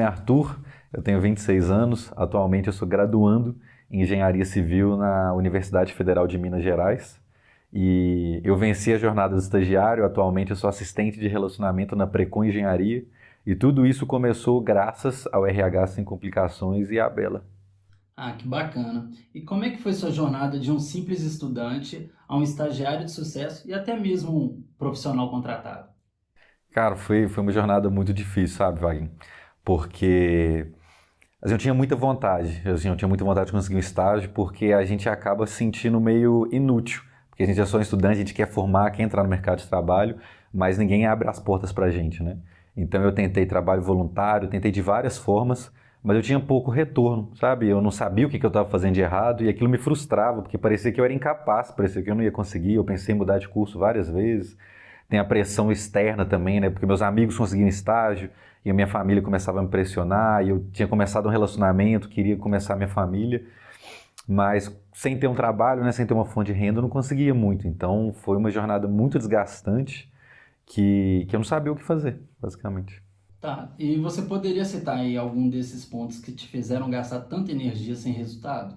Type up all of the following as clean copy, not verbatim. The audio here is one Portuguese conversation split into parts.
é Arthur, eu tenho 26 anos, atualmente eu sou graduando em Engenharia Civil na Universidade Federal de Minas Gerais e eu venci a jornada de estagiário, atualmente eu sou assistente de relacionamento na Precon Engenharia e tudo isso começou graças ao RH Sem Complicações e à Bela. Ah, que bacana. E como é que foi sua jornada de um simples estudante a um estagiário de sucesso e até mesmo um profissional contratado? Cara, foi uma jornada muito difícil, sabe, Wagner? Porque assim, eu tinha muita vontade, eu tinha muita vontade de conseguir um estágio, porque a gente acaba se sentindo meio inútil, porque a gente é só um estudante, a gente quer formar, quer entrar no mercado de trabalho, mas ninguém abre as portas pra gente, né? Então eu tentei trabalho voluntário, tentei de várias formas, mas eu tinha pouco retorno, sabe? Eu não sabia o que eu estava fazendo de errado e aquilo me frustrava, porque parecia que eu era incapaz, parecia que eu não ia conseguir, eu pensei em mudar de curso várias vezes. Tem a pressão externa também, né? Porque meus amigos conseguiam estágio e a minha família começava a me pressionar e eu tinha começado um relacionamento, queria começar a minha família, mas sem ter um trabalho, né? Sem ter uma fonte de renda, eu não conseguia muito. Então foi uma jornada muito desgastante que eu não sabia o que fazer, basicamente. Tá, e você poderia citar aí algum desses pontos que te fizeram gastar tanta energia sem resultado?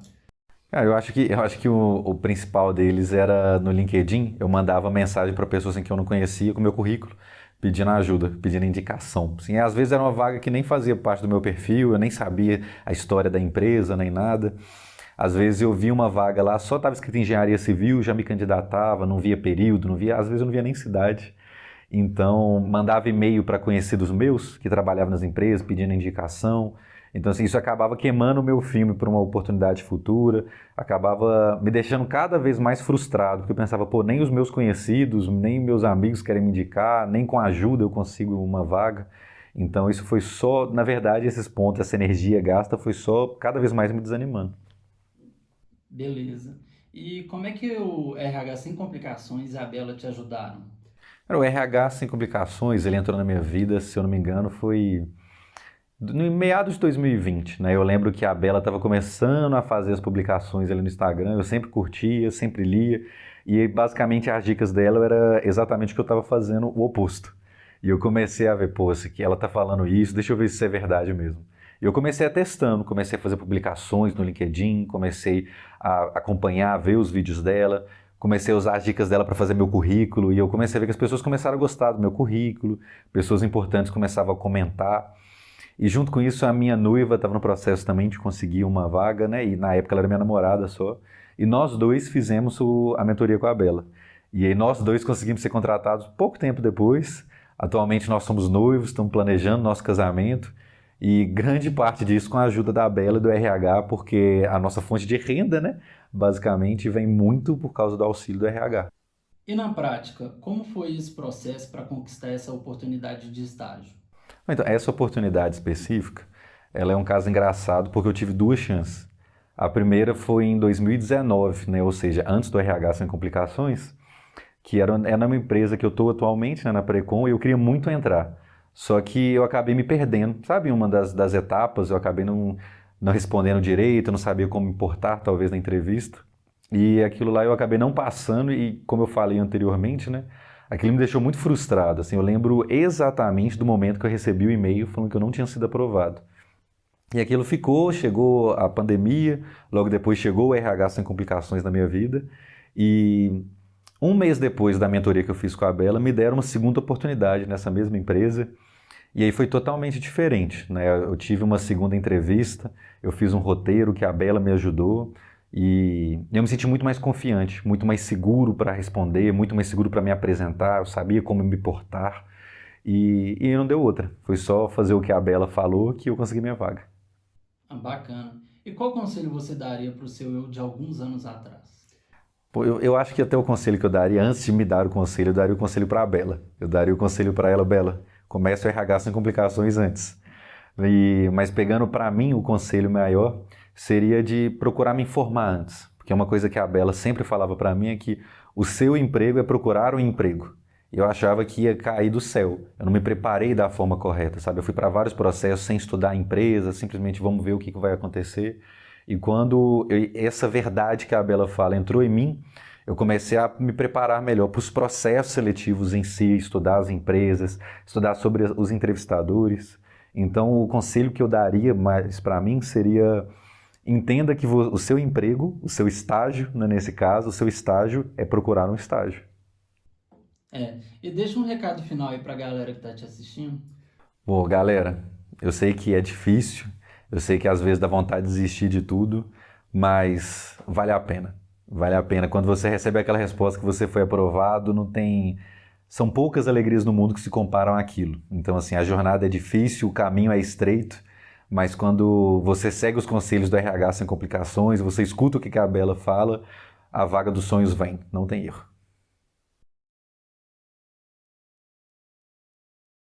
Cara, eu acho que o principal deles era no LinkedIn. Eu mandava mensagem para pessoas em que eu não conhecia com o meu currículo, pedindo ajuda, pedindo indicação. Assim, às vezes era uma vaga que nem fazia parte do meu perfil, eu nem sabia a história da empresa, nem nada. Às vezes eu via uma vaga lá, só estava escrito engenharia civil, já me candidatava, não via período, não via, às vezes eu não via nem cidade. Então, mandava e-mail para conhecidos meus que trabalhavam nas empresas, pedindo indicação. Então, assim, isso acabava queimando o meu filme para uma oportunidade futura, acabava me deixando cada vez mais frustrado, porque eu pensava, pô, nem os meus conhecidos, nem meus amigos querem me indicar, nem com ajuda eu consigo uma vaga. Então, isso foi só, na verdade, esses pontos, essa energia gasta, foi só cada vez mais me desanimando. Beleza. E como é que o RH Sem Complicações e a Bela te ajudaram? Cara, o RH sem complicações, ele entrou na minha vida, se eu não me engano, foi no meados de 2020, né? Eu lembro que a Bela estava começando a fazer as publicações ali no Instagram, eu sempre curtia, sempre lia, e basicamente as dicas dela era exatamente o que eu estava fazendo, o oposto. E eu comecei a ver, pô, isso aqui, ela tá falando isso, deixa eu ver se isso é verdade mesmo. E eu comecei a testando, comecei a fazer publicações no LinkedIn, comecei a acompanhar, a ver os vídeos dela, comecei a usar as dicas dela para fazer meu currículo, e eu comecei a ver que as pessoas começaram a gostar do meu currículo, pessoas importantes começavam a comentar. E junto com isso, a minha noiva estava no processo também de conseguir uma vaga, né? E na época ela era minha namorada só. E nós dois fizemos a mentoria com a Bela. E aí nós dois conseguimos ser contratados pouco tempo depois. Atualmente nós somos noivos, estamos planejando nosso casamento. E grande parte disso com a ajuda da Bela e do RH, porque a nossa fonte de renda, né? Basicamente vem muito por causa do auxílio do RH. E na prática, como foi esse processo para conquistar essa oportunidade de estágio? Então, essa oportunidade específica, ela é um caso engraçado porque eu tive duas chances. A primeira foi em 2019, né? Ou seja, antes do RH sem complicações, que era uma empresa que eu estou atualmente, né, na Precon, e eu queria muito entrar. Só que eu acabei me perdendo, sabe? Em uma das etapas, eu acabei não respondendo direito, eu não sabia como me portar, talvez, na entrevista. E aquilo lá eu acabei não passando, e como eu falei anteriormente, né? Aquilo me deixou muito frustrado. Assim, eu lembro exatamente do momento que eu recebi o e-mail falando que eu não tinha sido aprovado. E aquilo ficou, chegou a pandemia, logo depois chegou o RH sem complicações na minha vida. E um mês depois da mentoria que eu fiz com a Bela, me deram uma segunda oportunidade nessa mesma empresa. E aí foi totalmente diferente, né? Eu tive uma segunda entrevista, eu fiz um roteiro que a Bela me ajudou e eu me senti muito mais confiante, muito mais seguro para responder, muito mais seguro para me apresentar, eu sabia como me portar e não deu outra. Foi só fazer o que a Bela falou que eu consegui minha vaga. Ah, bacana. E qual conselho você daria para o seu eu de alguns anos atrás? Pô, eu acho que até o conselho que eu daria, antes de me dar o conselho, eu daria o conselho para a Bela. Eu daria o conselho para ela, Bela, comece o RH sem complicações antes. Mas pegando para mim o conselho maior seria de procurar me informar antes, porque uma coisa que a Bela sempre falava para mim é que o seu emprego é procurar um emprego. Eu achava que ia cair do céu. Eu não me preparei da forma correta, sabe? Eu fui para vários processos sem estudar a empresa, simplesmente vamos ver o que vai acontecer. E quando essa verdade que a Bela fala entrou em mim, eu comecei a me preparar melhor para os processos seletivos em si, estudar as empresas, estudar sobre os entrevistadores. Então, o conselho que eu daria mais para mim seria: entenda que o seu emprego, o seu estágio, né, nesse caso, o seu estágio é procurar um estágio. E deixa um recado final aí pra galera que tá te assistindo. Pô, galera, eu sei que é difícil, eu sei que às vezes dá vontade de desistir de tudo, mas vale a pena. Vale a pena. Quando você recebe aquela resposta que você foi aprovado, não tem. São poucas alegrias no mundo que se comparam àquilo. Então, assim, a jornada é difícil, o caminho é estreito, mas quando você segue os conselhos do RH sem complicações, você escuta o que a Bela fala, a vaga dos sonhos vem, não tem erro.